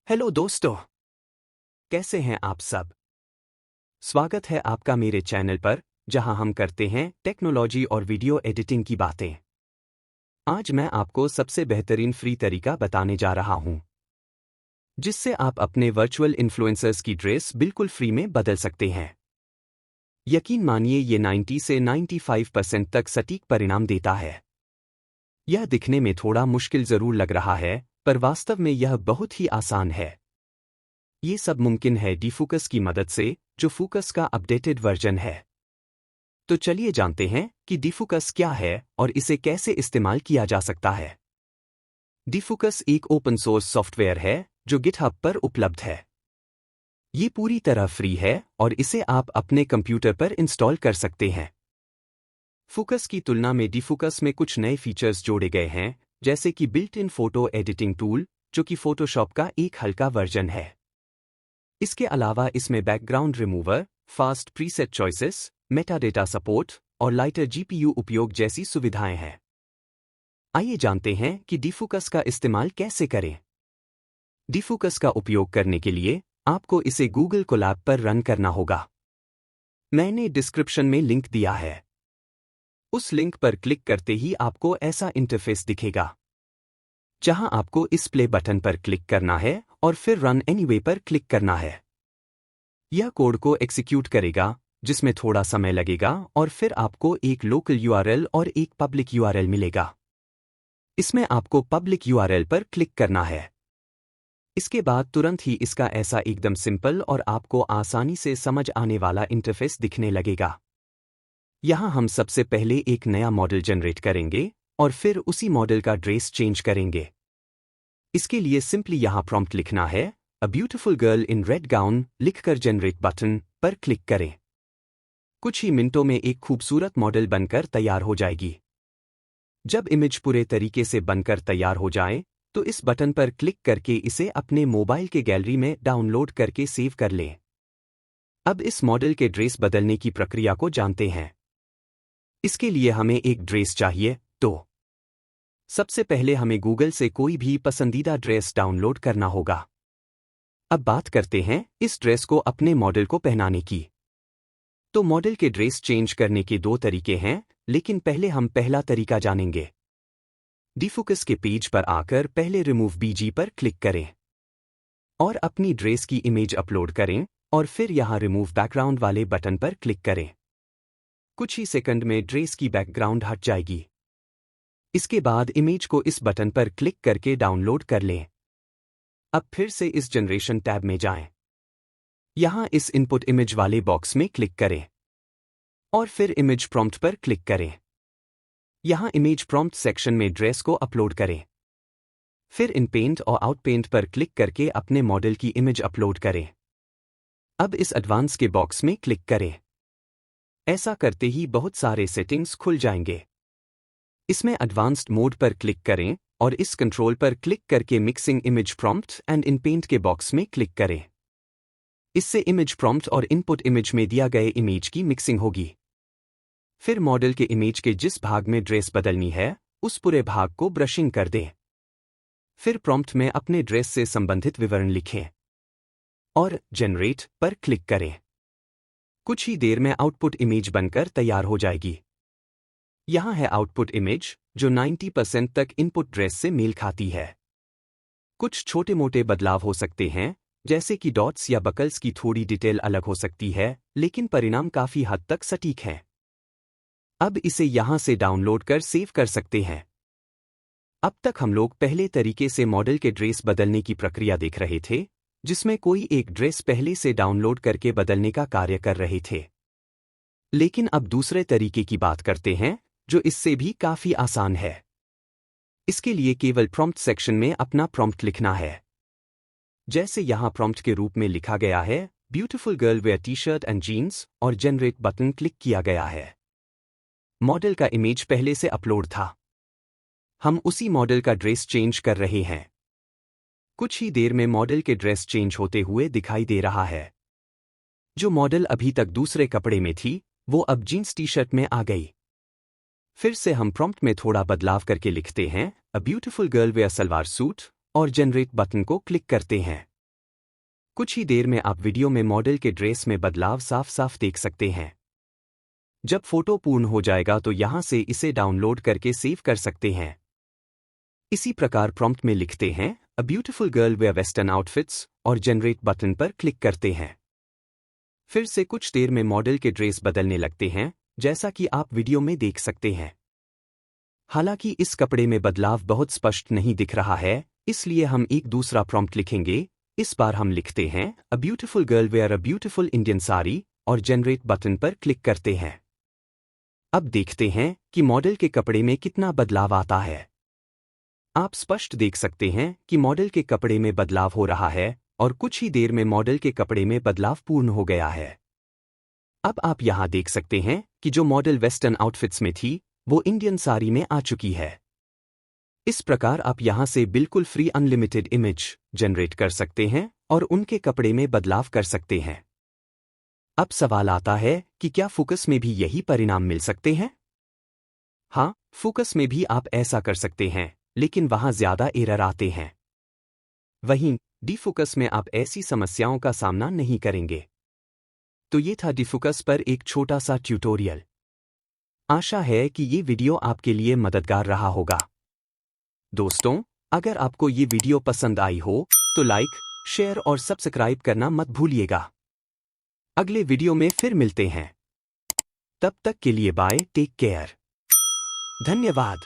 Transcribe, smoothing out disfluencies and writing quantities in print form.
Hello दोस्तों, कैसे हैं आप सब? स्वागत है आपका मेरे चैनल पर, जहां हम करते हैं टेक्नोलॉजी और वीडियो एडिटिंग की बातें। आज मैं आपको सबसे बेहतरीन फ्री तरीका बताने जा रहा हूं, जिससे आप अपने वर्चुअल इन्फ्लुएंसर्स की ड्रेस बिल्कुल फ्री में बदल सकते हैं। यकीन मानिए ये 90 से 95% तक सटीक परिणाम देता है। यह दिखने में थोड़ा मुश्किल जरूर लग रहा है, पर वास्तव में यह बहुत ही आसान है। ये सब मुमकिन है डीफोकस की मदद से, जो फोकस का अपडेटेड वर्जन है। तो चलिए जानते हैं कि डीफोकस क्या है और इसे कैसे इस्तेमाल किया जा सकता है। डीफोकस एक ओपन सोर्स सॉफ्टवेयर है जो गिटहब पर उपलब्ध है। ये पूरी तरह फ्री है और इसे आप अपने कंप्यूटर पर इंस्टॉल कर सकते हैं। फोकस की तुलना में डीफोकस में कुछ नए फीचर्स जोड़े गए हैं, जैसे कि built in photo editing tool, जो कि फोटोशॉप का एक हल्का वर्जन है। इसके अलावा इसमें background remover, fast preset choices, metadata support और लाइटर जीपीयू उपयोग जैसी सुविधाएं हैं। आइए जानते हैं कि डीफोकस का इस्तेमाल कैसे करें। डीफोकस का उपयोग करने के लिए आपको इसे गूगल कोलैब पर रन करना होगा। मैंने डिस्क्रिप्शन में लिंक दिया है। उस लिंक पर क्लिक करते ही आपको ऐसा इंटरफेस दिखेगा, जहां आपको इस प्ले बटन पर क्लिक करना है और फिर रन एनीवे पर क्लिक करना है। यह कोड को एग्जीक्यूट करेगा, जिसमें थोड़ा समय लगेगा, और फिर आपको एक लोकल यूआरएल और एक पब्लिक यूआरएल मिलेगा। इसमें आपको पब्लिक यूआरएल पर क्लिक करना है। इसके बाद तुरंत ही इसका ऐसा एकदम सिंपल और आपको आसानी से समझ आने वाला इंटरफेस दिखने लगेगा। यहां हम सबसे पहले एक नया मॉडल जनरेट करेंगे और फिर उसी मॉडल का ड्रेस चेंज करेंगे। इसके लिए सिंपली यहां प्रॉम्प्ट लिखना है, a beautiful girl in red gown, लिखकर जनरेट बटन पर क्लिक करें। कुछ ही मिनटों में एक खूबसूरत मॉडल बनकर तैयार हो जाएगी। जब इमेज पूरे तरीके से बनकर तैयार हो जाए, तो इस बटन पर क्लिक करके इसे अपने मोबाइल के गैलरी में डाउनलोड करके सेव कर लें। अब इस मॉडल के ड्रेस बदलने की प्रक्रिया को जानते हैं। इसके लिए हमें एक ड्रेस चाहिए, तो सबसे पहले हमें गूगल से कोई भी पसंदीदा ड्रेस डाउनलोड करना होगा। अब बात करते हैं इस ड्रेस को अपने मॉडल को पहनाने की। तो मॉडल के ड्रेस चेंज करने के दो तरीके हैं, लेकिन पहले हम पहला तरीका जानेंगे। डीफोकस के पेज पर आकर पहले रिमूव बीजी पर क्लिक करें और अपनी ड्रेस की इमेज अपलोड करें, और फिर यहां रिमूव बैकग्राउंड वाले बटन पर क्लिक करें। कुछ ही सेकंड में ड्रेस की बैकग्राउंड हट जाएगी। इसके बाद इमेज को इस बटन पर क्लिक करके डाउनलोड कर लें। अब फिर से इस जनरेशन टैब में जाएं। यहां इस इनपुट इमेज वाले बॉक्स में क्लिक करें और फिर इमेज प्रॉम्प्ट पर क्लिक करें। यहां इमेज प्रॉम्प्ट सेक्शन में ड्रेस को अपलोड करें। फिर इन पेंट और आउट पेंट पर क्लिक करके अपने मॉडल की इमेज अपलोड करें। अब इस एडवांस के बॉक्स में क्लिक करें। ऐसा करते ही बहुत सारे सेटिंग्स खुल जाएंगे। इसमें एडवांस्ड मोड पर क्लिक करें और इस कंट्रोल पर क्लिक करके mixing image prompt and inpaint के बॉक्स में क्लिक करें। इससे इमेज प्रॉम्प्ट और इनपुट इमेज में दिया गए इमेज की मिक्सिंग होगी। फिर मॉडल के इमेज के जिस भाग में ड्रेस बदलनी है, उस पूरे भाग को ब्रशिंग कर दें। फिर प्रॉम्प्ट में अपने ड्रेस से संबंधित विवरण लिखें और जनरेट पर क्लिक करें। कुछ ही देर में आउटपुट इमेज बनकर तैयार हो जाएगी। यहां है आउटपुट इमेज, जो 90% तक इनपुट ड्रेस से मेल खाती है। कुछ छोटे मोटे बदलाव हो सकते हैं, जैसे कि डॉट्स या बकल्स की थोड़ी डिटेल अलग हो सकती है, लेकिन परिणाम काफी हद तक सटीक हैं। अब इसे यहां से डाउनलोड कर सेव कर सकते हैं। अब तक हम लोग पहले तरीके से मॉडल के ड्रेस बदलने की प्रक्रिया देख रहे थे, जिसमें कोई एक ड्रेस पहले से डाउनलोड करके बदलने का कार्य कर रहे थे। लेकिन अब दूसरे तरीके की बात करते हैं, जो इससे भी काफी आसान है। इसके लिए केवल प्रॉम्प्ट सेक्शन में अपना प्रॉम्प्ट लिखना है। जैसे यहां प्रॉम्प्ट के रूप में लिखा गया है, beautiful girl wear T shirt and jeans, और जनरेट बटन क्लिक किया गया है। मॉडल का इमेज पहले से अपलोड था। हम उसी मॉडल का ड्रेस चेंज कर रहे हैं। कुछ ही देर में मॉडल के ड्रेस चेंज होते हुए दिखाई दे रहा है। जो मॉडल अभी तक दूसरे कपड़े में थी, वो अब जीन्स टी शर्ट में आ गई। फिर से हम प्रॉम्प्ट में थोड़ा बदलाव करके लिखते हैं, a beautiful girl wear salwar suit, और जनरेट बटन को क्लिक करते हैं। कुछ ही देर में आप वीडियो में मॉडल के ड्रेस में बदलाव साफ साफ देख सकते हैं। जब फोटो पूर्ण हो जाएगा तो यहां से इसे डाउनलोड करके सेव कर सकते हैं। इसी प्रकार प्रॉम्प्ट में लिखते हैं a beautiful girl wear western outfits और जनरेट बटन पर क्लिक करते हैं। फिर से कुछ देर में मॉडल के ड्रेस बदलने लगते हैं, जैसा कि आप वीडियो में देख सकते हैं। हालांकि इस कपड़े में बदलाव बहुत स्पष्ट नहीं दिख रहा है, इसलिए हम एक दूसरा प्रॉम्प्ट लिखेंगे। इस बार हम लिखते हैं a beautiful girl wear a beautiful Indian sari और जनरेट बटन पर क्लिक करते हैं। अब देखते हैं कि मॉडल के कपड़े में कितना बदलाव आता है। आप स्पष्ट देख सकते हैं कि मॉडल के कपड़े में बदलाव हो रहा है और कुछ ही देर में मॉडल के कपड़े में बदलाव पूर्ण हो गया है। अब आप यहां देख सकते हैं कि जो मॉडल वेस्टर्न आउटफिट्स में थी, वो इंडियन साड़ी में आ चुकी है। इस प्रकार आप यहां से बिल्कुल फ्री अनलिमिटेड इमेज जनरेट कर सकते हैं और उनके कपड़े में बदलाव कर सकते हैं। अब सवाल आता है कि क्या फोकस में भी यही परिणाम मिल सकते हैं? हाँ, फोकस में भी आप ऐसा कर सकते हैं, लेकिन वहां ज्यादा एरर आते हैं। वहीं डिफोकस में आप ऐसी समस्याओं का सामना नहीं करेंगे। तो ये था डिफोकस पर एक छोटा सा ट्यूटोरियल। आशा है कि ये वीडियो आपके लिए मददगार रहा होगा। दोस्तों, अगर आपको ये वीडियो पसंद आई हो तो लाइक, शेयर और सब्सक्राइब करना मत भूलिएगा। अगले वीडियो में फिर मिलते हैं। तब तक के लिए बाय, टेक केयर। धन्यवाद।